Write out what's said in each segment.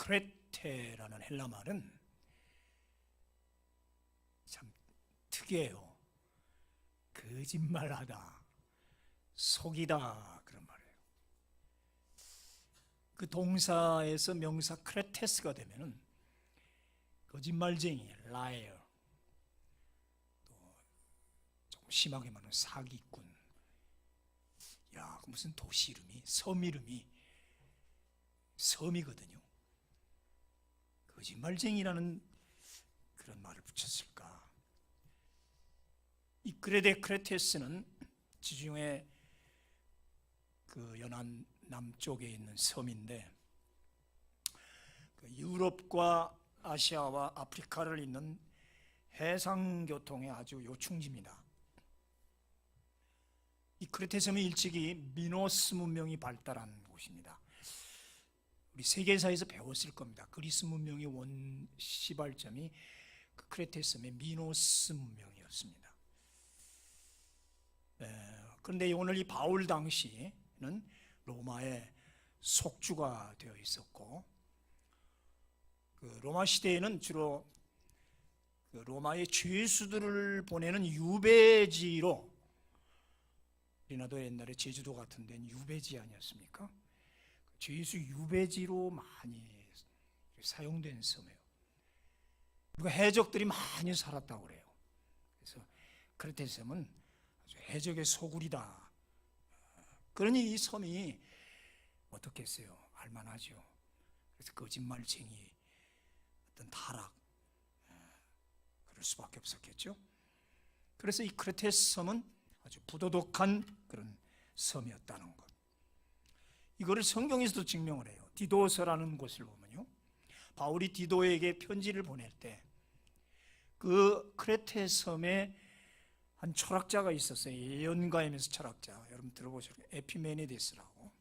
크레테라는 헬라 말은 참 특이해요. 거짓말하다, 속이다, 그런 말이에요. 그 동사에서 명사 크레테스가 되면은 거짓말쟁이, liar, 또 조금 심하게 말하면 사기꾼. 야, 무슨 도시 이름이, 섬 이름이 섬이거든요. 거짓말쟁이라는 그런 말을 붙였을까? 이 그레데 크레테스는 지중해 그 연안 남쪽에 있는 섬인데, 그 유럽과 아시아와 아프리카를 잇는 해상교통의 아주 요충지입니다. 이 크레테 섬이 일찍이 미노스 문명이 발달한 곳입니다. 우리 세계사에서 배웠을 겁니다. 그리스 문명의 원 시발점이 그 크레테 섬의 미노스 문명이었습니다. 그런데 오늘 이 바울 당시는 로마의 속주가 되어 있었고, 그 로마 시대에는 주로 그 로마의 죄수들을 보내는 유배지로, 우리나라도 옛날에 제주도 같은 데는 유배지 아니었습니까? 죄수 유배지로 많이 사용된 섬이에요. 그리고 해적들이 많이 살았다고 그래요. 그래서 크레테 섬은 아주 해적의 소굴이다. 그러니 이 섬이 어떻게 했어요? 알만하죠. 그래서 거짓말쟁이, 어떤 타락, 그럴 수밖에 없었겠죠. 그래서 이 크레테 섬은 아주 부도덕한 그런 섬이었다는 것, 이거를 성경에서도 증명을 해요. 디도서라는 곳을 보면요, 바울이 디도에게 편지를 보낼 때 그 크레테 섬에 한 철학자가 있었어요. 예언가임에서 철학자, 여러분 들어보실 거예요. 에피메네데스라고.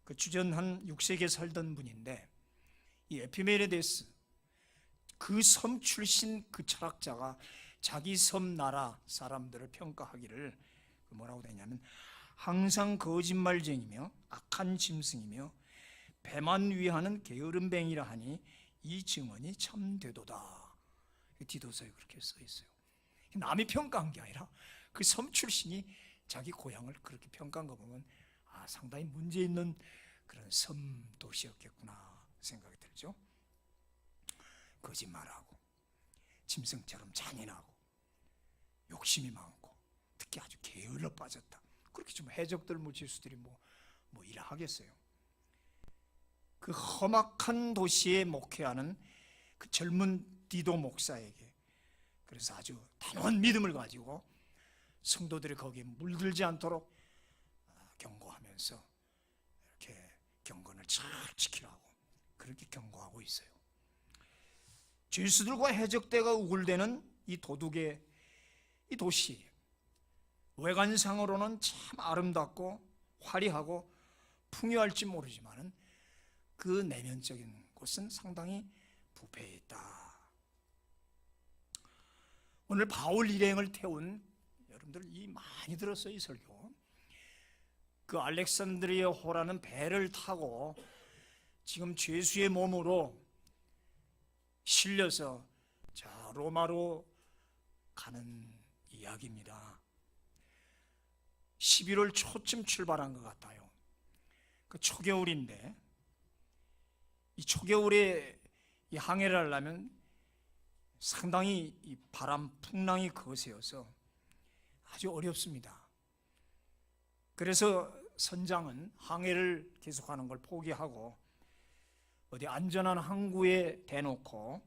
그 주전 한 6세기에 살던 분인데, 이 에피메네데스, 그 섬 출신 그 철학자가 자기 섬 나라 사람들을 평가하기를 뭐라고 되냐면, 항상 거짓말쟁이며 악한 짐승이며 배만 위하는 게으름뱅이라 하니 이 증언이 참되도다. 디도서에 그렇게 써 있어요. 남이 평가한 게 아니라 그 섬 출신이 자기 고향을 그렇게 평가한 거 보면, 아, 상당히 문제 있는 그런 섬 도시였겠구나 생각이 들죠. 거짓말하고 짐승처럼 잔인하고 욕심이 많고 특히 아주 게을러 빠졌다. 그렇게 좀 해적들 무지수들이 뭐 일을 하겠어요. 그 험악한 도시에 목회하는 그 젊은 디도 목사에게 그래서 아주 단호한 믿음을 가지고 성도들이 거기에 물들지 않도록 경고하면서 이렇게 경건을 잘 지키라고 그렇게 경고하고 있어요. 죄수들과 해적대가 우글대는 이 도둑의 이 도시, 외관상으로는 참 아름답고 화려하고 풍요할지 모르지만 그 내면적인 곳은 상당히 부패해 있다. 오늘 바울 일행을 태운, 여러분들 이 많이 들었어요, 이 설교. 그 알렉산드리아 호라는 배를 타고 지금 죄수의 몸으로 실려서 자 로마로 가는 이야기입니다. 11월 초쯤 출발한 것 같아요. 그 초겨울인데, 이 초겨울에 이 항해를 하려면 상당히 이 바람 풍랑이 거세어서 아주 어렵습니다. 그래서 선장은 항해를 계속하는 걸 포기하고 어디 안전한 항구에 대놓고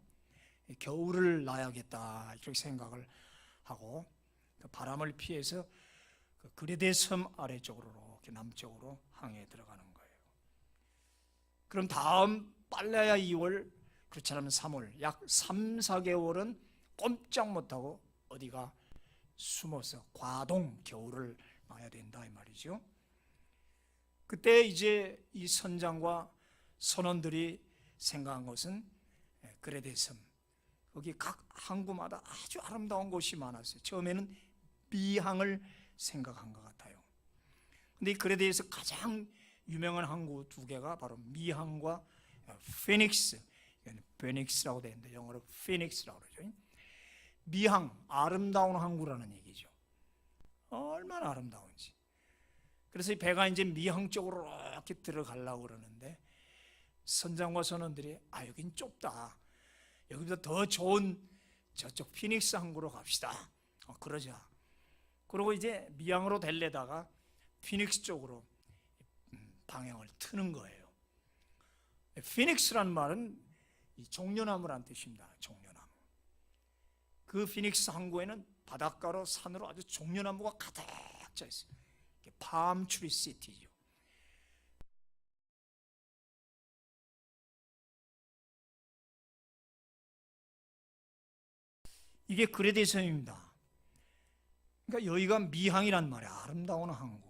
겨울을 나야겠다 이렇게 생각을 하고 그 바람을 피해서 그 그레데 섬 아래쪽으로 이렇게 남쪽으로 항해에 들어가는 거예요. 그럼 다음 빨라야 2월, 그렇지 않으면 3월, 약 3, 4개월은 꼼짝 못하고 어디가 숨어서 과동 겨울을 나야 된다 이 말이죠. 그때 이제 이 선장과 선원들이 생각한 것은 그레데 섬, 거기 각 항구마다 아주 아름다운 곳이 많았어요. 처음에는 미항을 생각한 것 같아요. 근데 이 그레데에서 가장 유명한 항구 두 개가 바로 미항과 피닉스, 베닉스라고 되는데 영어로 피닉스라고 그러죠. 미항, 아름다운 항구라는 얘기죠. 얼마나 아름다운지. 그래서 이 배가 이제 미항 쪽으로 이렇게 들어가려고 그러는데 선장과 선원들이 여긴 좁다. 여기보다 더 좋은 저쪽 피닉스 항구로 갑시다. 그러자. 그리고 이제 미항으로 달려다가 피닉스 쪽으로 방향을 트는 거예요. 피닉스란 말은 이 종려나무란 뜻입니다. 종려나무. 그 피닉스 항구에는 바닷가로 산으로 아주 종려나무가 가득 차 있어요. 팜트리 시티죠. 이게 그레데 섬입니다. 그러니까 여기가 미항이란 말이야. 아름다운 항구.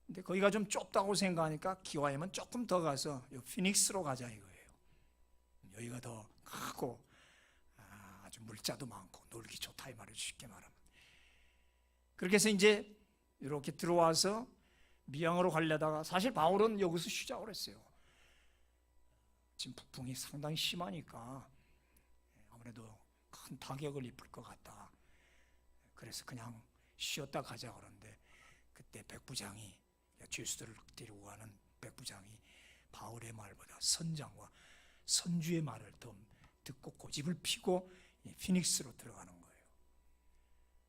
근데 거기가 좀 좁다고 생각하니까 기와이면 조금 더 가서 피닉스로 가자 이거예요. 여기가 더 크고 아주 물자도 많고 놀기 좋다 이 말을 쉽게 말하면. 그렇게 해서 이제 이렇게 들어와서 미항으로 가려다가 사실 바울은 여기서 쉬자고 그랬어요. 지금 북풍이 상당히 심하니까 아무래도 큰 타격을 입을 것 같다. 그래서 그냥 쉬었다 가자 그러는데 그때 백부장이 죄수들을 데리고 가는 백부장이 바울의 말보다 선장과 선주의 말을 더 듣고 고집을 피고 피닉스로 들어가는 거예요.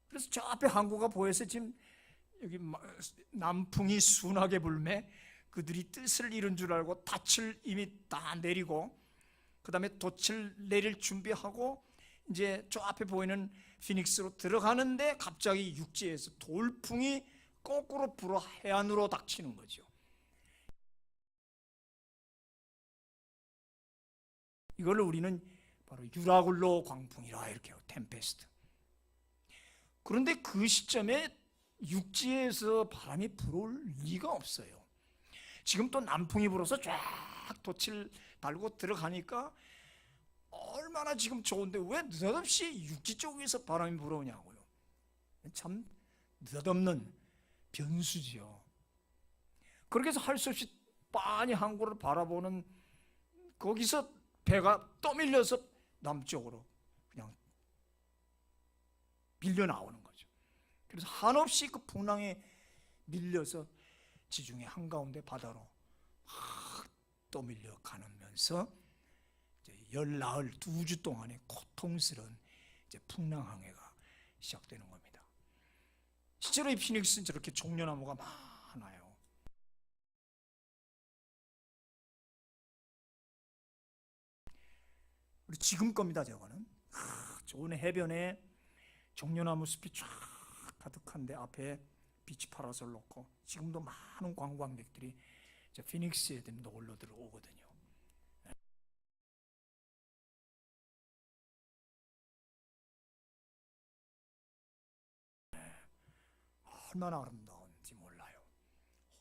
그래서 저 앞에 항구가 보여서 지금 여기 남풍이 순하게 불매 그들이 뜻을 이룬 줄 알고 닻을 이미 다 내리고 그 다음에 돛을 내릴 준비하고 이제 저 앞에 보이는 피닉스로 들어가는데 갑자기 육지에서 돌풍이 거꾸로 불어 해안으로 닥치는 거죠. 이걸 우리는 바로 유라굴로 광풍이라 이렇게 해요. 템페스트. 그런데 그 시점에 육지에서 바람이 불어올 리가 없어요. 지금 또 남풍이 불어서 쫙 돛을 달고 들어가니까 얼마나 지금 좋은데 왜 느닷없이 육지 쪽에서 바람이 불어오냐고요. 참 느닷없는 변수지요. 그렇게 해서 할 수 없이 빤히 항구를 바라보는 거기서 배가 떠밀려서 남쪽으로 그냥 밀려 나오는 거죠. 그래서 한없이 그 풍랑에 밀려서 지중해 한가운데 바다로 막 떠밀려 가면서 열나흘 2주 동안의 고통스러운 풍랑 항해가 시작되는 겁니다. 실제로 이 피닉스는 저렇게 종려나무가 많아요. 우리 지금 겁니다. 저거는 좋은 해변에 종려나무 숲이 쫙 가득한데 앞에 비치 파라솔 놓고 지금도 많은 관광객들이 피닉스에 놀러 들어오거든요. 얼마나 아름다운지 몰라요.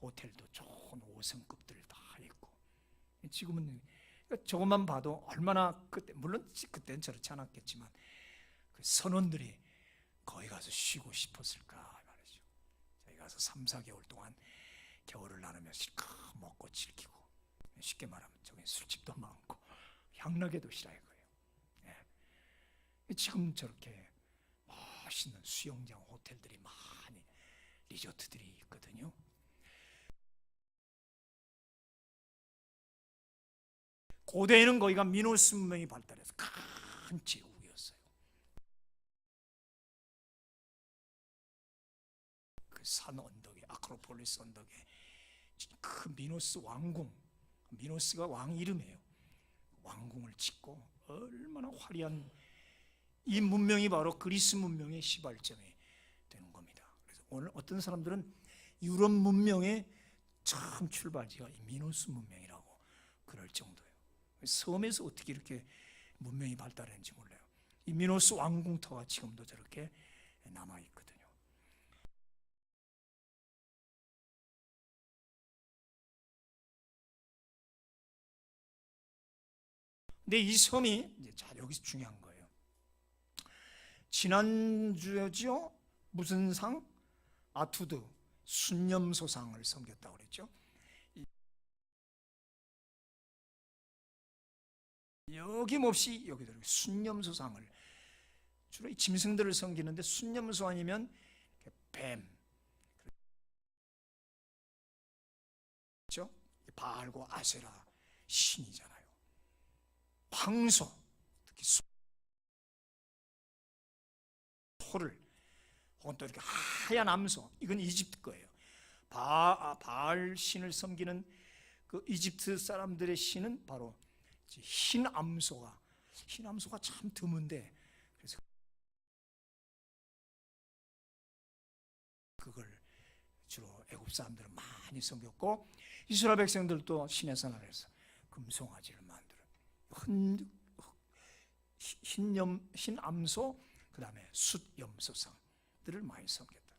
호텔도 좋은 5성급들 다 있고 지금은 저것만 봐도 얼마나 그때 물론 그때는 저렇지 않았겠지만 그 선원들이 거기 가서 쉬고 싶었을까 말이죠. 저희 가서 3, 4개월 동안 겨울을 나누며 실컷 먹고 즐기고 쉽게 말하면 저기 술집도 많고 향락의 도시라 이거예요. 예. 지금 저렇게 멋있는 수영장 호텔들이 많이 리조트들이 있거든요. 고대에는 거기가 미노스 문명이 발달해서 큰 제국이었어요. 그 산 언덕에 아크로폴리스 언덕에 그 미노스 왕궁, 미노스가 왕 이름이에요. 왕궁을 짓고 얼마나 화려한 이 문명이 바로 그리스 문명의 시발점이 되는 겁니다. 그래서 오늘 어떤 사람들은 유럽 문명의 처음 출발지가 이 미노스 문명이라고 그럴 정도예요. 섬에서 어떻게 이렇게 문명이 발달했는지 몰라요. 이 미노스 왕궁터가 지금도 저렇게 남아있거든요. 근데 이 섬이 자 여기서 중요한 거예요. 지난주였죠? 무슨 상? 아투드. 순념소상을 섬겼다고 그랬죠. 여김없이 여기도 순념소상을, 주로 이 짐승들을 섬기는데 순념소 아니면 뱀, 그렇죠? 바알과 아세라 신이잖아요. 황소, 특히 소를, 혹은 또 이렇게 하얀 암소, 이건 이집트 거예요. 바알 신을 섬기는 그 이집트 사람들의 신은 바로 흰 암소가 참 드문데, 그래서 그걸 주로 애굽 사람들은 많이 섬겼고, 이스라엘 백성들도 신의 산안에서 금송아지를 만들어 흰 암소, 그 다음에 숫염소상들을 많이 섬겼다.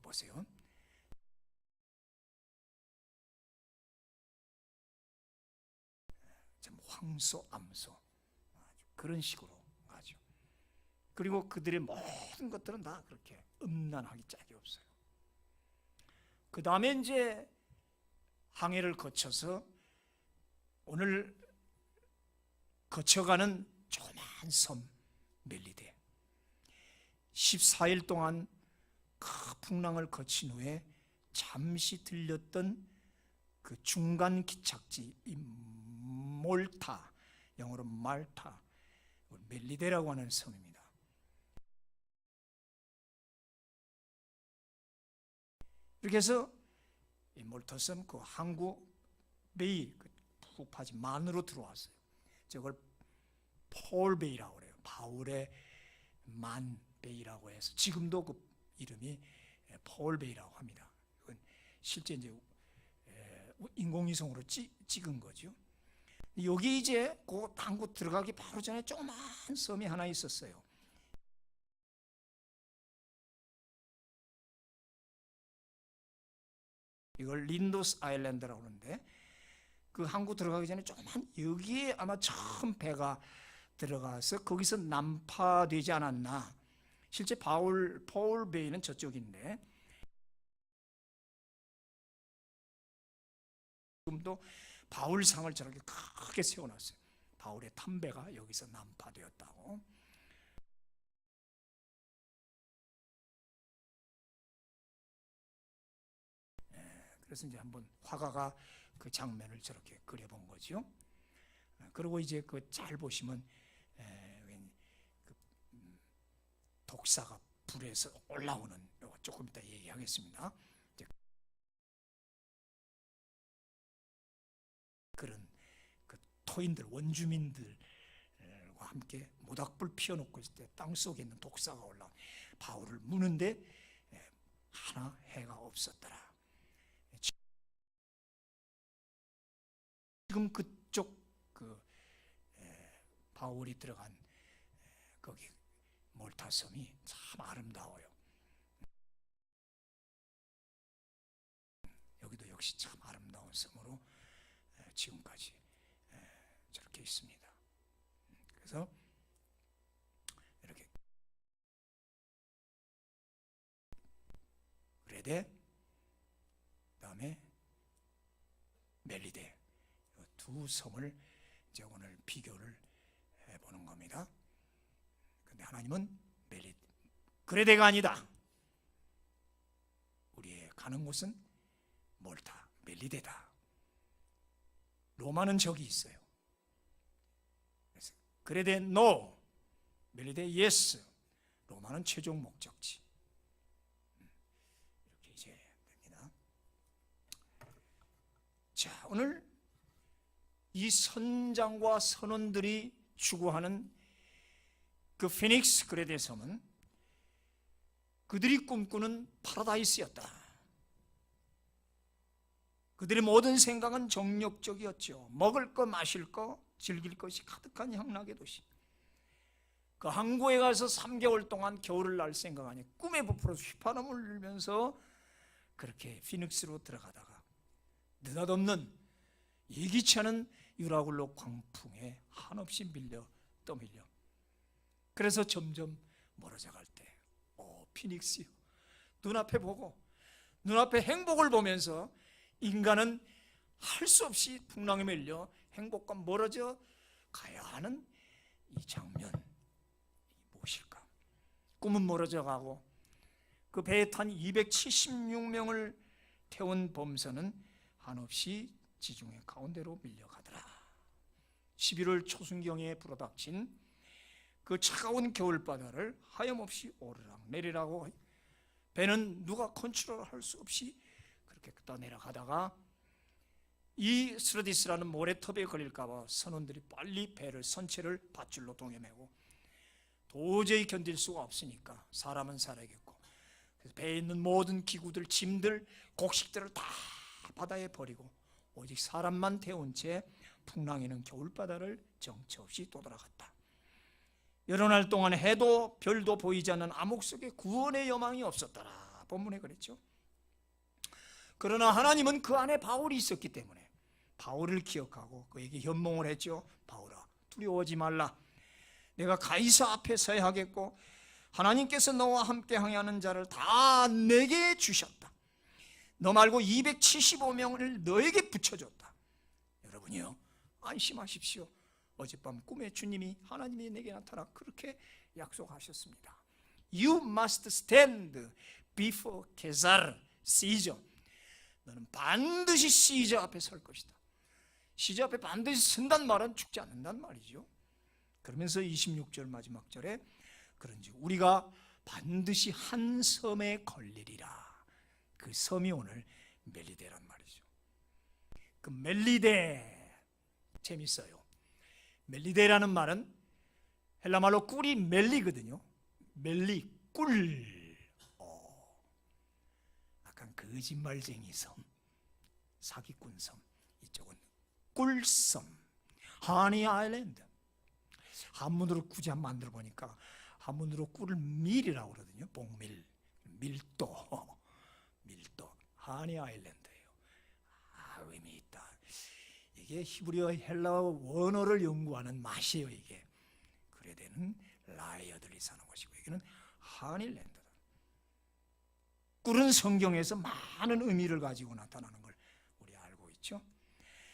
보세요. 황소, 암소, 그런 식으로 하죠. 그리고 그들의 모든 것들은 다 그렇게 음란하기 짝이 없어요. 그 다음에 이제 항해를 거쳐서 오늘 거쳐가는 조그만 섬 멜리데, 14일 동안 큰 풍랑을 거친 후에 잠시 들렸던 그 중간 기착지, 이 몰타, 영어로 말타, 멜리데라고 하는 섬입니다. 이렇게 해서 이 몰타섬 그 항구 베이, 그 푹 파진 만으로 들어왔어요. 저걸 폴베이라고 그래요. 바울의 만 베이라고 해서 지금도 그 이름이 폴베이라고 합니다. 이건 실제 이제 인공위성으로 찍은 거죠. 여기 이제 그 항구 들어가기 바로 전에 조그만 섬이 하나 있었어요. 이걸 린도스 아일랜드라고 하는데, 그 항구 들어가기 전에 조그만, 여기에 아마 처음 배가 들어가서 거기서 난파되지 않았나. 실제 폴베이는 저쪽인데, 지금도 바울상을 저렇게 크게 세워놨어요. 바울의 탐배가 여기서 난파되었다고. 그래서 이제 한번 화가가 그 장면을 저렇게 그려본 거죠. 그리고 이제 그 잘 보시면 그 독사가 불에서 올라오는, 조금 이따 얘기하겠습니다. 그런 그 토인들, 원주민들과 함께 모닥불 피워놓고 있을 때 땅속에 있는 독사가 올라온 바울을 무는데 하나 해가 없었더라. 지금 그쪽 그 바울이 들어간 거기 몰타 섬이 참 아름다워요. 여기도 역시 참 아름다운 섬으로 지금까지 저렇게 있습니다. 그래서 이렇게 그레데, 그다음에 멜리데, 두 섬을 이제 오늘 비교를 해보는 겁니다. 근데 하나님은 그레데가 아니다. 우리의 가는 곳은 몰타, 멜리데다. 로마는 적이 있어요. 그래서 그레데 노, 멜리데 예스. 로마는 최종 목적지. 이렇게 이제 됩니다. 자, 오늘 이 선장과 선원들이 추구하는 그 피닉스 그레데 섬은 그들이 꿈꾸는 파라다이스였다. 그들의 모든 생각은 정욕적이었죠. 먹을 거, 마실 거, 즐길 것이 가득한 향락의 도시. 그 항구에 가서 3개월 동안 겨울을 날 생각하니 꿈에 부풀어서 휘파람을 불면서 그렇게 피닉스로 들어가다가 느닷없는 예기치 않은 유라굴로 광풍에 한없이 떠밀려. 그래서 점점 멀어져 갈 때, 피닉스요, 눈앞에 보고 눈앞에 행복을 보면서 인간은 할 수 없이 풍랑에 밀려 행복과 멀어져 가야 하는 이 장면 무엇일까? 꿈은 멀어져 가고 그 배에 탄 276명을 태운 범선은 한없이 지중해 가운데로 밀려가더라. 11월 초순경에 불어닥친 그 차가운 겨울바다를 하염없이 오르락 내리라고 배는 누가 컨트롤할 수 없이 그렇게 떠내려가다가 이 스라디스라는 모래톱에 걸릴까봐 선원들이 빨리 배를 선체를 밧줄로 동여매고 도저히 견딜 수가 없으니까 사람은 살아야겠고 그래서 배에 있는 모든 기구들, 짐들, 곡식들을 다 바다에 버리고 오직 사람만 태운 채 풍랑이는 겨울바다를 정처 없이 떠돌아갔다. 여러 날 동안 해도 별도 보이지 않는 암흑 속에 구원의 여망이 없었더라. 본문에 그랬죠. 그러나 하나님은 그 안에 바울이 있었기 때문에 바울을 기억하고 그에게 현몽을 했죠. 바울아, 두려워하지 말라. 내가 가이사 앞에 서야 하겠고 하나님께서 너와 함께 항해하는 자를 다 내게 주셨다. 너 말고 275명을 너에게 붙여줬다. 여러분이요, 안심하십시오. 어젯밤 꿈에 주님이, 하나님이 내게 나타나 그렇게 약속하셨습니다. You must stand before Caesar, Caesar. 너는 반드시 시저 앞에 설 것이다. 시저 앞에 반드시 선단 말은 죽지 않는단 말이죠. 그러면서 26절 마지막 절에 그런지 우리가 반드시 한 섬에 걸리리라. 그 섬이 오늘 멜리데란 말이죠. 그 멜리데 재밌어요. 멜리데라는 말은 헬라말로 꿀이 멜리거든요. 멜리, 꿀. 약간 거짓말쟁이 섬, 사기꾼 섬. 이쪽은 꿀섬, 하니 아일랜드. 한문으로 굳이 한번 만들어 보니까 한문으로 꿀을 밀이라고 그러거든요. 복밀, 밀도, 하니 아일랜드예요. 의미 있다. 이게 히브리어 헬라어 원어를 연구하는 맛이에요. 이게 그레데는 라이어들이 사는 곳이고 여기는 하니랜드다. 꿀은 성경에서 많은 의미를 가지고 나타나는 걸 우리 알고 있죠.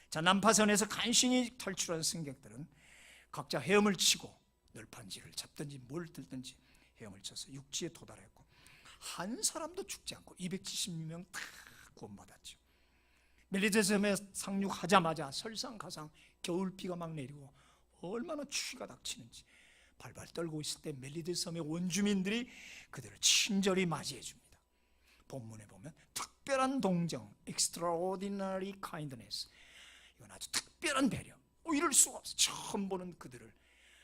자, 난파선에서 간신히 탈출한 승객들은 각자 헤엄을 치고 널판지를 잡든지 뭘 들든지 헤엄을 쳐서 육지에 도달했고 한 사람도 죽지 않고 276명 다 구원받았죠. 멜리데 섬에 상륙하자마자 설상가상 겨울비가 막 내리고 얼마나 추위가 닥치는지 발발 떨고 있을 때 멜리데 섬의 원주민들이 그들을 친절히 맞이해 줍니다. 본문에 보면 특별한 동정, extraordinary kindness. 이건 아주 특별한 배려. 이럴 수가 없어. 처음 보는 그들을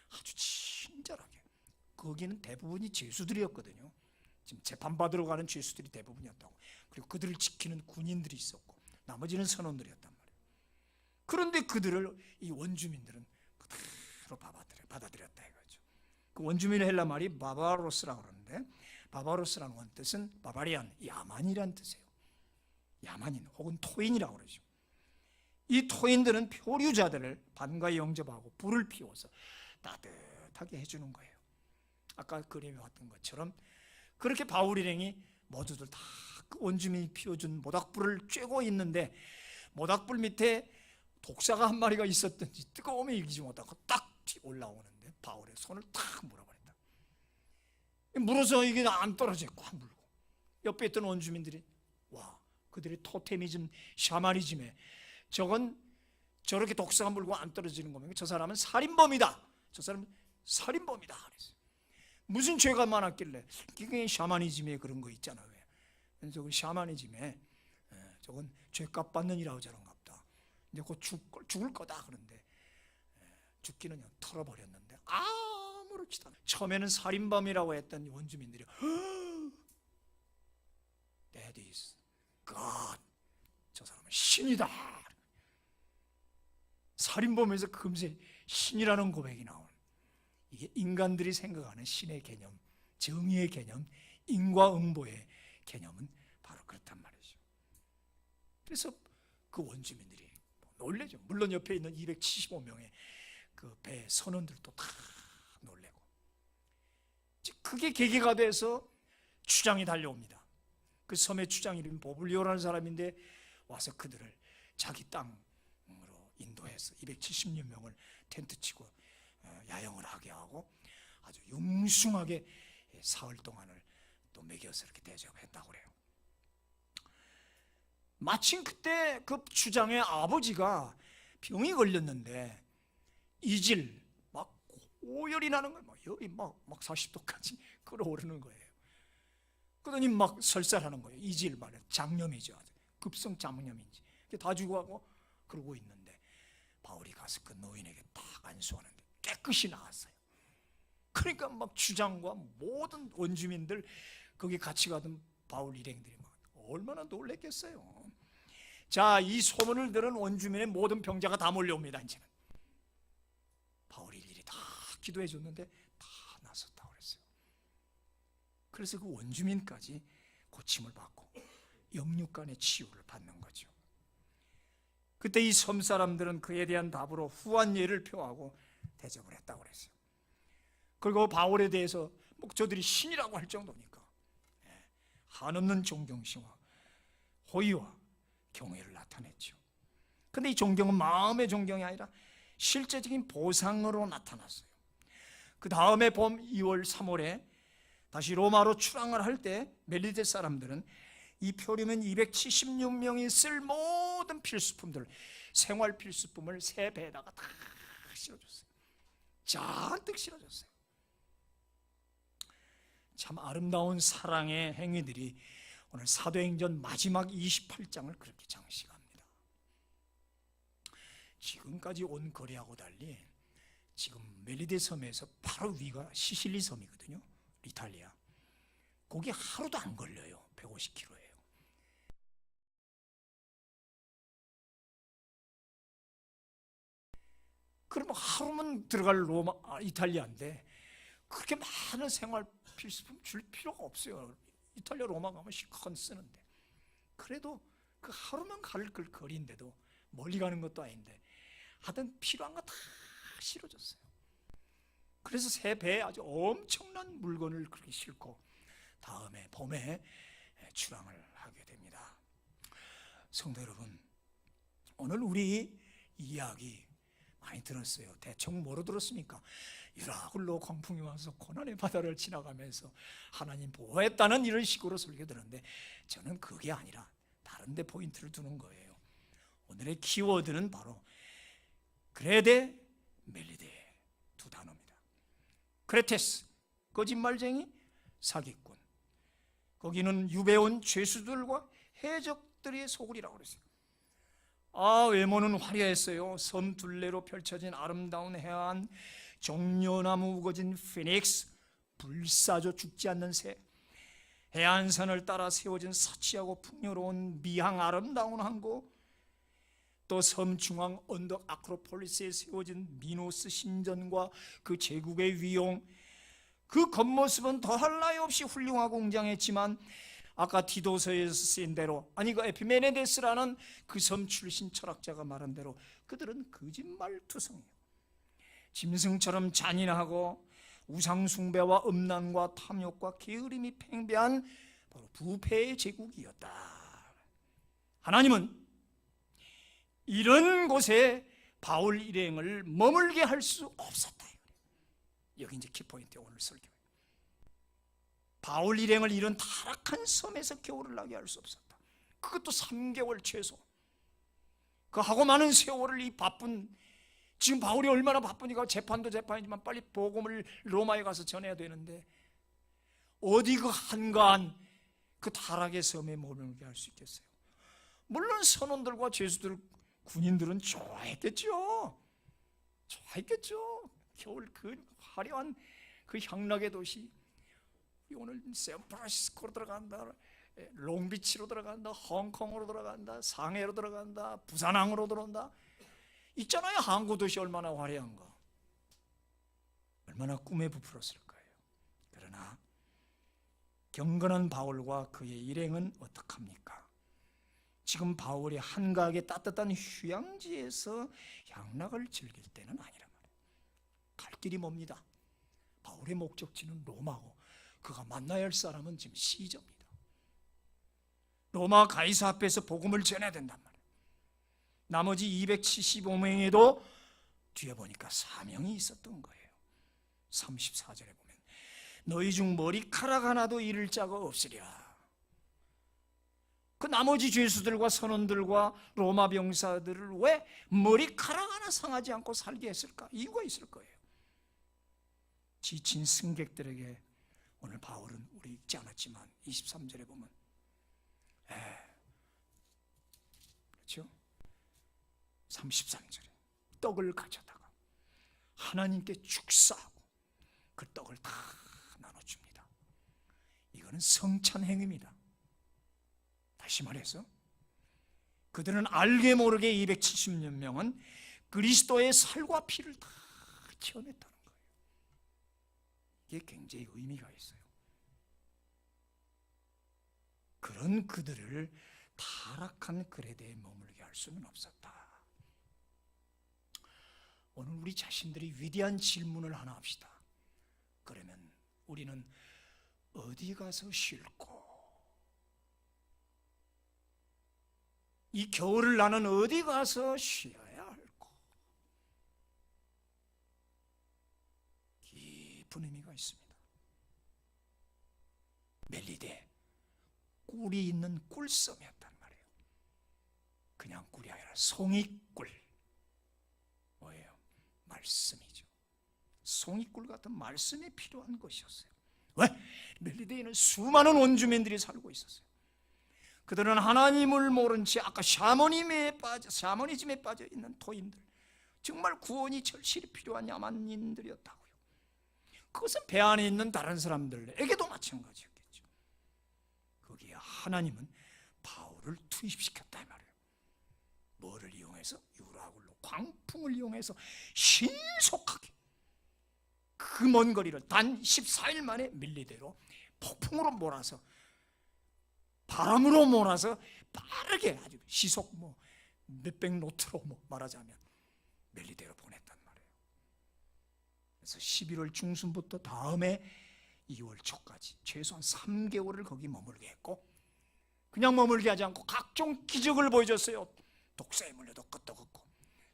아주 친절하게. 거기는 대부분이 죄수들이었거든요. 지금 재판받으러 가는 죄수들이 대부분이었다고. 그리고 그들을 지키는 군인들이 있었고 나머지는 선원들이었단 말이에요. 그런데 그들을 이 원주민들은 그대로 받아들였다 이거죠. 그 원주민의 헬라 말이 바바로스라고 그러는데 바바로스라는 원뜻은 바바리안, 야만이라는 뜻이에요. 야만인 혹은 토인이라고 그러죠. 이 토인들은 표류자들을 반가이 영접하고 불을 피워서 따뜻하게 해주는 거예요. 아까 그림에 봤던 것처럼 그렇게 바울 일행이 모두들 다 원주민이 피워준 모닥불을 쬐고 있는데 모닥불 밑에 독사가 한 마리가 있었던지 뜨거움에 이기지 못하고 딱 올라오는데 바울의 손을 탁 물어버렸다. 물어서 이게 안 떨어져 꽉 물고 옆에 있던 원주민들이 와, 그들의 토테미즘, 샤머니즘에 저건 저렇게 독사가 물고 안 떨어지는 거면 저 사람은 살인범이다. 저 사람은 살인범이다. 그랬어요. 무슨 죄가 많았길래? 그게 샤머니즘에 그런 거 있잖아요. 저건 샤머니즘에 저건 죄값 받는 일하고 저런가 보다. 이제 곧 죽을 거다. 그런데 죽기는 그냥 털어버렸는데 아무렇지도 않아요. 처음에는 살인범이라고 했던 원주민들이 That is God. 저 사람은 신이다. 살인범에서 금세 신이라는 고백이 나오는 이게 인간들이 생각하는 신의 개념, 정의의 개념, 인과응보의 개념은 바로 그렇단 말이죠. 그래서 그 원주민들이 놀래죠. 물론 옆에 있는 275명의 그 배 선원들도 다 놀래고 그게 계기가 돼서 추장이 달려옵니다. 그 섬의 주장 이름이 보블리오라는 사람인데 와서 그들을 자기 땅으로 인도해서 270여 명을 텐트 치고 야영을 하게 하고 아주 융숭하게 사흘 동안을 또 먹여서 이렇게 대접했다고 그래요. 마침 그때 그 주장의 아버지가 병이 걸렸는데 이질 막 고열이 나는 거예요. 막 열이 막 40도까지 끓어오르는 거예요. 그러더니 막 설사하는 거예요. 이질 말이야. 장염이죠. 급성 장염인지 다 죽어가고 그러고 있는데 바울이 가서 그 노인에게 딱 안수하는데 깨끗이 나았어요. 그러니까 막 주장과 모든 원주민들 거기 같이 가던 바울 일행들이 막 얼마나 놀랬겠어요. 자, 이 소문을 들은 원주민의 모든 병자가 다 몰려옵니다. 이제는 바울이 일일이 다 기도해 줬는데 다 나섰다고 그랬어요. 그래서 그 원주민까지 고침을 받고 영육간의 치유를 받는 거죠. 그때 이 섬 사람들은 그에 대한 답으로 후한 예를 표하고 대접을 했다고 그랬어요. 그리고 바울에 대해서 뭐 저들이 신이라고 할 정도니까 한없는 존경심과 호의와 경외를 나타냈죠. 그런데 이 존경은 마음의 존경이 아니라 실제적인 보상으로 나타났어요. 그 다음에 봄 2월 3월에 다시 로마로 출항을 할 때 멜리데 사람들은 이 표류민 276명이 쓸 모든 필수품들, 생활 필수품을 새 배에다가 다 실어줬어요. 잔뜩 실어줬어요. 참 아름다운 사랑의 행위들이 오늘 사도행전 마지막 28장을 그렇게 장식합니다. 지금까지 온 거리하고 달리 지금 멜리데 섬에서 바로 위가 시실리 섬이거든요. 이탈리아. 거기 하루도 안 걸려요. 150km예요. 그러면 하루만 들어갈 이탈리아인데 그렇게 많은 생활 필수품 줄 필요가 없어요. 이탈리아 로마 가면 실컷 쓰는데. 그래도 그 하루만 갈 거리인데도 멀리 가는 것도 아닌데 하여튼 필요한 거 다 실어줬어요. 그래서 새 배에 아주 엄청난 물건을 그렇게 싣고 다음에 봄에 출항을 하게 됩니다. 성도 여러분, 오늘 우리 이야기 많이 들었어요. 대충 뭐로 들었습니까? 유라굴로 광풍이 와서 고난의 바다를 지나가면서 하나님 보호했다는 이런 식으로 설교드렸는데 저는 그게 아니라 다른 데 포인트를 두는 거예요. 오늘의 키워드는 바로 그레데 멜리데 두 단어입니다. 크레테스, 거짓말쟁이, 사기꾼. 거기는 유배온 죄수들과 해적들의 소굴이라고 그랬어요. 외모는 화려했어요. 섬 둘레로 펼쳐진 아름다운 해안, 종려나무 우거진 피닉스, 불사조 죽지 않는 새, 해안선을 따라 세워진 서치하고 풍요로운 미항 아름다운 항구, 또 섬 중앙 언덕 아크로폴리스에 세워진 미노스 신전과 그 제국의 위용, 그 겉모습은 더할 나위 없이 훌륭하고 웅장했지만 아까 디도서에서 쓰인 대로, 아니 그 에피메네데스라는 그 섬 출신 철학자가 말한 대로 그들은 거짓말투성이에요. 짐승처럼 잔인하고 우상숭배와 음란과 탐욕과 게으름이 팽배한 바로 부패의 제국이었다. 하나님은 이런 곳에 바울 일행을 머물게 할 수 없었다. 여기 이제 키포인트 오늘 설교. 바울 일행을 이런 타락한 섬에서 겨울을 나게 할 수 없었다. 그것도 3개월 최소. 그 하고 많은 세월을 이 바쁜, 지금 바울이 얼마나 바쁘니까 재판도 재판이지만 빨리 복음을 로마에 가서 전해야 되는데 어디 그 한가한 그 타락의 섬에 머물게 할 수 있겠어요? 물론 선원들과 죄수들, 군인들은 좋아했겠죠. 겨울 그 화려한 그 향락의 도시, 오늘 샌프란시스코로 들어간다, 롱비치로 들어간다, 홍콩으로 들어간다, 상해로 들어간다, 부산항으로 들어온다. 있잖아요. 항구 도시 얼마나 화려한가. 얼마나 꿈에 부풀었을 거예요. 그러나 경건한 바울과 그의 일행은 어떡합니까? 지금 바울이 한가하게 따뜻한 휴양지에서 향락을 즐길 때는 아니란 말이에요. 갈 길이 멉니다. 바울의 목적지는 로마고 그가 만나야 할 사람은 지금 시저입니다. 로마 가이사 앞에서 복음을 전해야 된단 말이에요. 나머지 275명에도 뒤에 보니까 사명이 있었던 거예요. 34절에 보면 너희 중 머리카락 하나도 잃을 자가 없으리라. 그 나머지 죄수들과 선원들과 로마 병사들을 왜 머리카락 하나 상하지 않고 살게 했을까? 이유가 있을 거예요. 지친 승객들에게 오늘 바울은 우리 읽지 않았지만 23절에 보면 그렇죠? 33절에 떡을 가져다가 하나님께 축사하고 그 떡을 다 나눠줍니다. 이거는 성찬 행위입니다. 다시 말해서 그들은 알게 모르게 270여 명은 그리스도의 살과 피를 다 지어냈다는 거예요. 이게 굉장히 의미가 있어요. 그런 그들을 타락한 그레데에 머물게 할 수는 없었다. 오늘 우리 자신들이 위대한 질문을 하나 합시다. 그러면 우리는 어디 가서 쉴고, 이 겨울을 나는 어디 가서 쉬어야 할고? 깊은 의미가 있습니다. 멜리데, 꿀이 있는 꿀섬이었단 말이에요. 그냥 꿀이 아니라 송이꿀. 뭐예요? 말씀이죠. 송이꿀 같은 말씀이 필요한 것이었어요. 왜? 멜리데에는 수많은 원주민들이 살고 있었어요. 그들은 하나님을 모른 채 아까 샤머니즘에 빠져 있는 토인들, 정말 구원이 절실히 필요한 야만인들이었다고요. 그것은 배 안에 있는 다른 사람들에게도 마찬가지였겠죠. 거기에 하나님은 바울을 투입시켰다 이 말이에요. 뭐를 이용해서? 유라굴로, 광풍을 이용해서 신속하게 그 먼 거리를 단 14일 만에 밀리대로 폭풍으로 몰아서, 바람으로 몰아서 빠르게 아주 시속 몇백 노트로 말하자면 멜리데로 보냈단 말이에요. 그래서 11월 중순부터 다음에 2월 초까지 최소한 3개월을 거기 머물게 했고, 그냥 머물게 하지 않고 각종 기적을 보여줬어요. 독사에 물려도 끄떡없고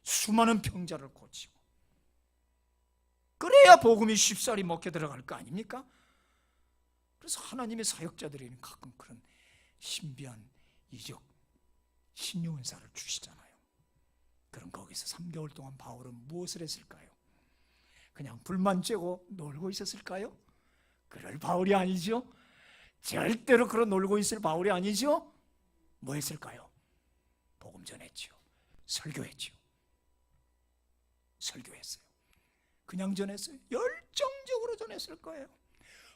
수많은 병자를 고치고. 그래야 복음이 쉽사리 먹혀 들어갈 거 아닙니까? 그래서 하나님의 사역자들에게는 가끔 그런 신비한 이적, 신유은사를 주시잖아요. 그럼 거기서 3개월 동안 바울은 무엇을 했을까요? 그냥 불만 쬐고 놀고 있었을까요? 그럴 바울이 아니죠. 절대로 그런 놀고 있을 바울이 아니죠. 뭐 했을까요? 복음 전했죠. 설교했죠. 설교했어요. 그냥 전했어요. 열정적으로 전했을 거예요.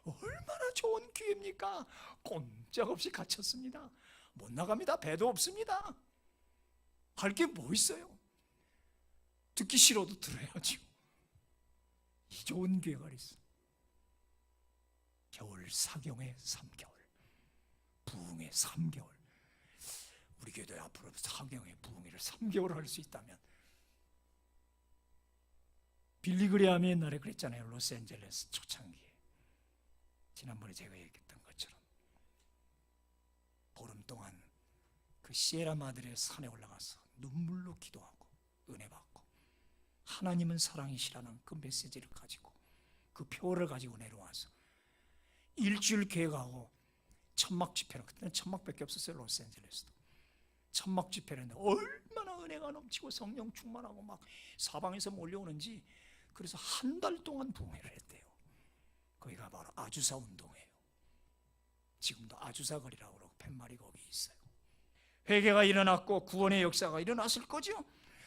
얼마나 좋은 기회입니까? 꼼짝없이 갇혔습니다. 못 나갑니다. 배도 없습니다. 할 게 뭐 있어요? 듣기 싫어도 들어야죠. 이 좋은 기회가 있어. 겨울 사경의 3개월, 부흥의 3개월. 우리 교회도 앞으로 사경의 부흥회를 3개월 할 수 있다면, 빌리그레함이 옛날에 그랬잖아요. 로스앤젤레스 초창기에. 지난번에 제가 얘기했던 것처럼 보름 동안 그 시에라마드레 산에 올라가서 눈물로 기도하고 은혜 받고, 하나님은 사랑이시라는 그 메시지를 가지고 그 표를 가지고 내려와서 일주일 계획하고 천막 집회를, 그때는 천막밖에 없었어요. 로스앤젤레스도 천막 집회를 했는데 얼마나 은혜가 넘치고 성령 충만하고 막 사방에서 몰려오는지. 그래서 한 달 동안 부흥회를 했대요. 거기가 바로 아주사 운동회예요. 지금도 아주사 거리라고 그러고 팻말이 거기 있어요. 회개가 일어났고 구원의 역사가 일어났을 거죠.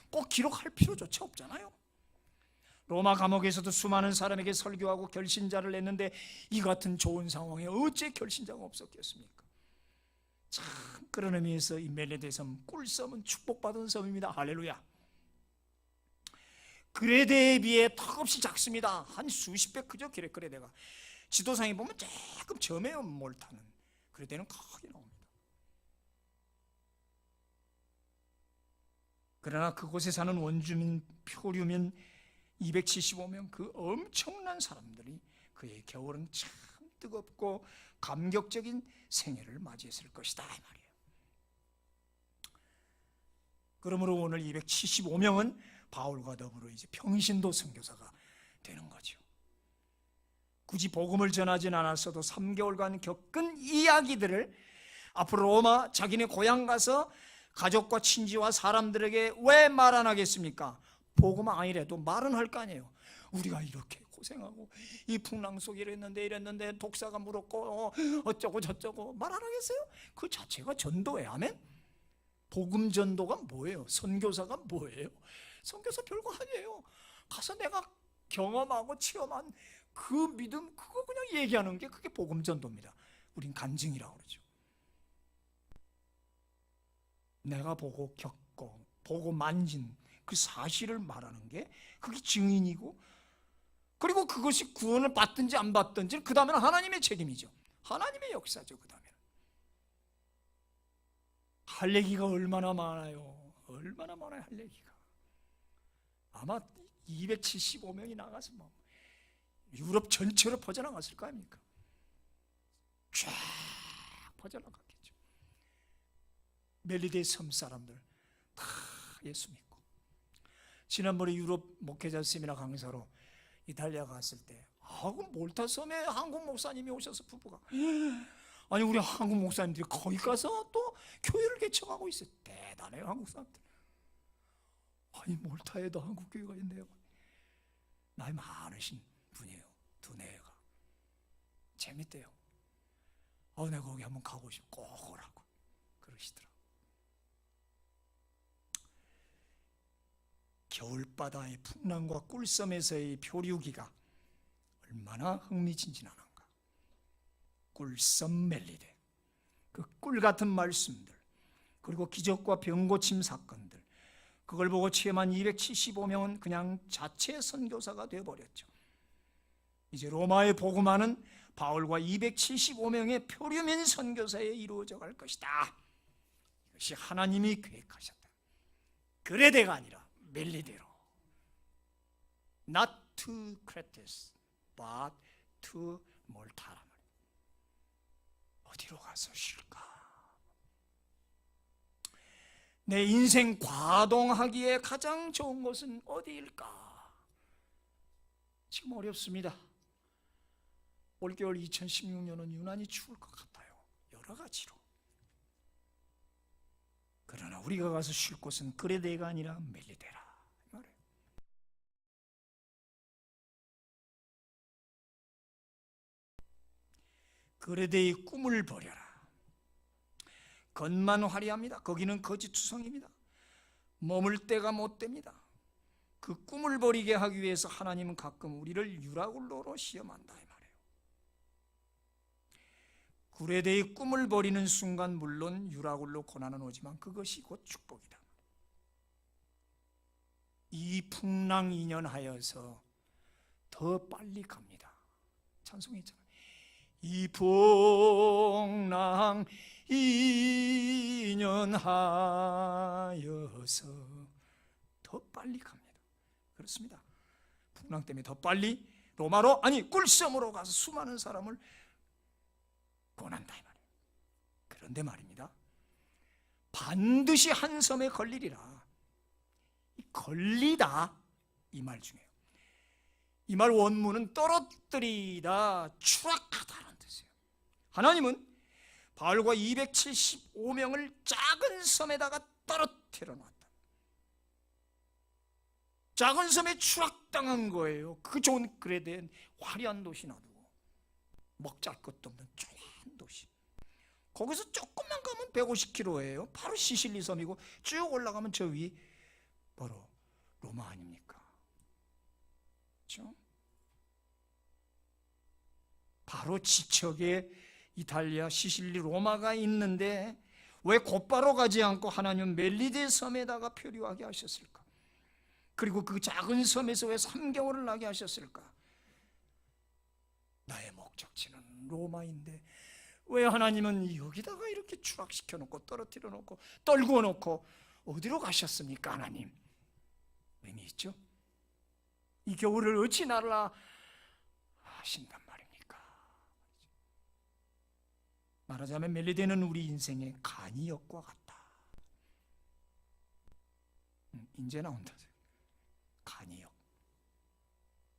꼭 기록할 필요조차 없잖아요. 로마 감옥에서도 수많은 사람에게 설교하고 결신자를 냈는데 이 같은 좋은 상황에 어째 결신자가 없었겠습니까? 참, 그런 의미에서 이 멜리데 섬, 꿀섬은 축복받은 섬입니다. 할렐루야. 그레데에 비해 턱없이 작습니다. 한 수십 배 크죠. 그레데가 지도상에 보면 조금 점해요. 몰타는 그레데는 크게 나옵니다. 그러나 그곳에 사는 원주민, 표류민 275명, 그 엄청난 사람들이 그의 겨울은 참 뜨겁고 감격적인 생애를 맞이했을 것이다 이 말이에요. 그러므로 오늘 275명은 바울과 더불어 이제 평신도 선교사가 되는 거죠. 굳이 복음을 전하진 않았어도 3개월간 겪은 이야기들을 앞으로 로마 자기네 고향 가서 가족과 친지와 사람들에게 왜 말 안 하겠습니까? 복음 아니래도 말은 할 거 아니에요. 우리가 이렇게 고생하고 이 풍랑 속에 이랬는데 독사가 물었고 어쩌고 저쩌고 말 안 하겠어요? 그 자체가 전도예요. 아멘? 복음 전도가 뭐예요? 선교사가 뭐예요? 선교사 별거 아니에요. 가서 내가 경험하고 체험한 그 믿음, 그거 그냥 얘기하는 게 그게 복음 전도입니다. 우린 간증이라고 그러죠. 내가 보고 겪고 보고 만진 그 사실을 말하는 게 그게 증인이고, 그리고 그것이 구원을 받든지 안 받든지 그 다음에는 하나님의 책임이죠. 하나님의 역사죠. 그 다음에는 할 얘기가 얼마나 많아요. 얼마나 많아요. 할 얘기가. 아마 275명이 나가서 뭐 유럽 전체로 퍼져나갔을 거 아닙니까? 쫙 퍼져나갔겠죠. 멜리데 섬 사람들 다 예수 믿고. 지난번에 유럽 목회자 세미나 강사로 이탈리아 갔을 때 그 몰타 섬에 한국 목사님이 오셔서 부부가, 아니 우리 한국 목사님들이 거기 가서 또 교회를 개척하고 있어요. 대단해요. 한국 사람들. 아니 몰타에도 한국 교회가 있네요. 나이 많으신 분이에요. 두뇌가 재밌대요. 내가 거기 한번 가고 싶어. 꼭 오라고 그러시더라고. 겨울바다의 풍랑과 꿀섬에서의 표류기가 얼마나 흥미진진한가. 꿀섬 멜리데, 그 꿀같은 말씀들, 그리고 기적과 병고침 사건들, 그걸 보고 체험한 275명은 그냥 자체 선교사가 되어버렸죠. 이제 로마에 복음하는 바울과 275명의 표류민 선교사에 이루어져 갈 것이다. 이것이 하나님이 계획하셨다. 그레데가 아니라 멜리데로. Not to Crete, but to Malta. 어디로 가서 쉴까? 내 인생 과동하기에 가장 좋은 곳은 어디일까? 지금 어렵습니다. 올겨울 2016년은 유난히 추울 것 같아요. 여러 가지로. 그러나 우리가 가서 쉴 곳은 그레데가 아니라 멜리데라. 그레데의 꿈을 버려라. 겉만 화려합니다. 거기는 거짓투성입니다. 머물 데가 못 됩니다. 그 꿈을 버리게 하기 위해서 하나님은 가끔 우리를 유라굴로로 시험한다 이 말이에요. 그레데의 꿈을 버리는 순간 물론 유라굴로 고난은 오지만 그것이 곧 축복이다. 이 풍랑 인연하여서 더 빨리 갑니다. 찬송했잖아요. 이 풍랑 인연하여서 더 빨리 갑니다. 그렇습니다. 풍랑 때문에 더 빨리 로마로, 아니 꿀섬으로 가서 수많은 사람을 구원한다 이 말이에요. 그런데 말입니다, 반드시 한 섬에 걸리리라. 걸리다 이 말 중에요. 이 말 원문은 떨어뜨리다, 추락하다는 뜻이에요. 하나님은 바울과 275명을 작은 섬에다가 떨어뜨려 놨다. 작은 섬에 추락당한 거예요. 그 좋은 그레데엔 화려한 도시 놔두고 먹잘 것도 없는 조그만 도시. 거기서 조금만 가면 150km예요. 바로 시실리 섬이고 쭉 올라가면 저 위 바로 로마 아닙니까? 그렇죠? 바로 지척에 이탈리아, 시실리, 로마가 있는데 왜 곧바로 가지 않고 하나님은 멜리데 섬에다가 표류하게 하셨을까? 그리고 그 작은 섬에서 왜 3개월을 나게 하셨을까? 나의 목적지는 로마인데 왜 하나님은 여기다가 이렇게 추락시켜 놓고 떨어뜨려 놓고 떨구어 놓고 어디로 가셨습니까? 하나님 의미 있죠? 이 겨울을 어찌 날라 하신단 말입니까? 말하자면 멜리데는 우리 인생의 간이역과 같다. 이제 나온다. 간이역.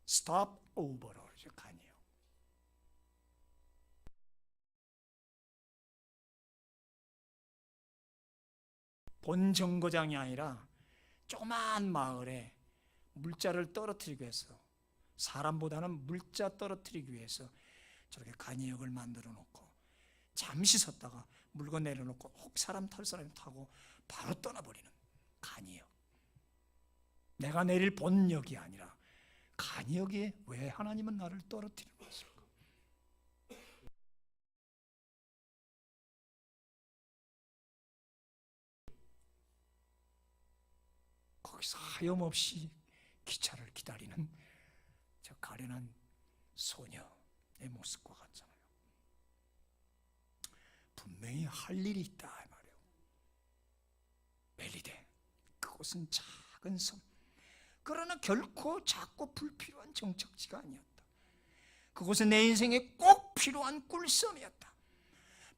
스톱 오버로 그러죠. 간이역. 본 정거장이 아니라 조그마한 마을에 물자를 떨어뜨리기 위해서, 사람보다는 물자 떨어뜨리기 위해서 저렇게 간이역을 만들어 놓고 잠시 섰다가 물건 내려놓고 혹 사람 탈 사람이 타고 바로 떠나버리는 간이역. 내가 내릴 본역이 아니라 간이역에 왜 하나님은 나를 떨어뜨리는 것일까? 거기서 하염없이 기차를 기다리는 저 가련한 소녀의 모습과 같잖아요. 분명히 할 일이 있다 말이에요. 멜리데, 그곳은 작은 섬, 그러나 결코 작고 불필요한 정착지가 아니었다. 그곳은 내 인생에 꼭 필요한 꿀섬이었다.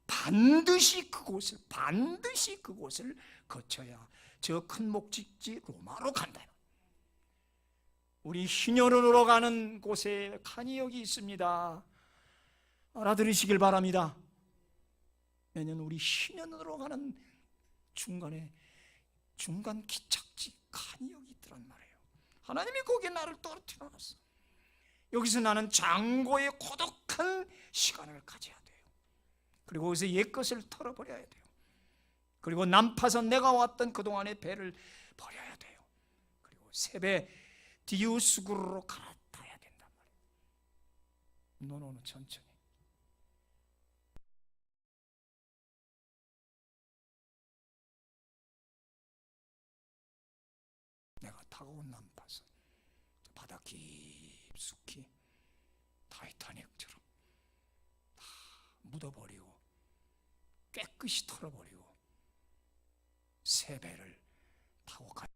반드시 그곳을 거쳐야 저 큰 목적지 로마로 간다. 우리 희년으로 가는 곳에 간이역이 있습니다. 알아들으시길 바랍니다. 매년 우리 희년으로 가는 중간 기착지 간이역이 있더란 말이에요. 하나님이 거기에 나를 떨어뜨려 놨어. 여기서 나는 장고의 고독한 시간을 가져야 돼요. 그리고 거기서 옛것을 털어버려야 돼요. 그리고 난파선 내가 왔던 그동안의 배를 버려야 돼요. 그리고 새 배 디우스구르로 갈아타야 된단 말이에요. 노노노, 천천히. 내가 타고 온 난파선, 바다 깊숙이 타이타닉처럼 다 묻어버리고 깨끗이 털어버리고 새 배를 타고 가.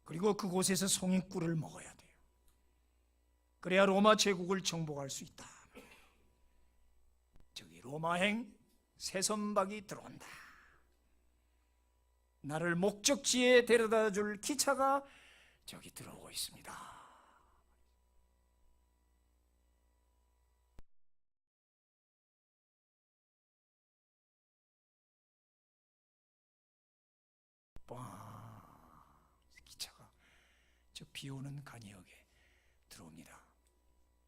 그리고 그곳에서 송이꿀을 먹어야 돼요. 그래야 로마 제국을 정복할 수 있다. 저기 로마행 새선박이 들어온다. 나를 목적지에 데려다 줄 기차가 저기 들어오고 있습니다. 기차가 저 비오는 간이역에 들어옵니다.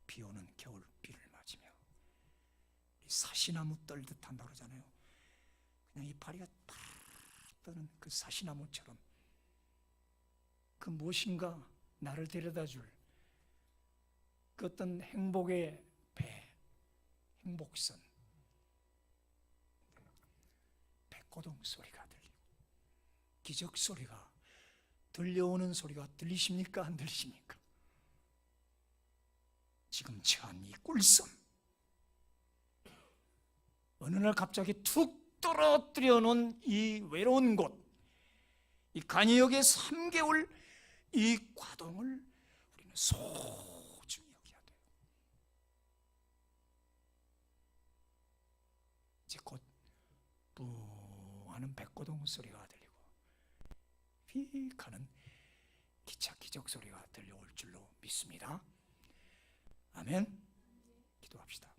비오는 겨울비를 맞으며 사시나무 떨듯 한다고 그러잖아요. 그냥 이파리가 탁 떠는 그 사시나무처럼 그 무엇인가 나를 데려다 줄 그 어떤 행복의 배, 행복선, 백고동 소리가 들리고 기적 소리가 들려오는 소리가 들리십니까? 안 들리십니까? 지금 처한 이 꿀섬, 어느 날 갑자기 툭 떨어뜨려 놓은 이 외로운 곳, 이 간이역의 3개월 이 과동을 우리는 소중히 여겨야 돼요. 이제 곧 부하는 백고동 소리가 들리고 휙 하는 기차 기적 소리가 들려올 줄로 믿습니다. 아멘. 기도합시다.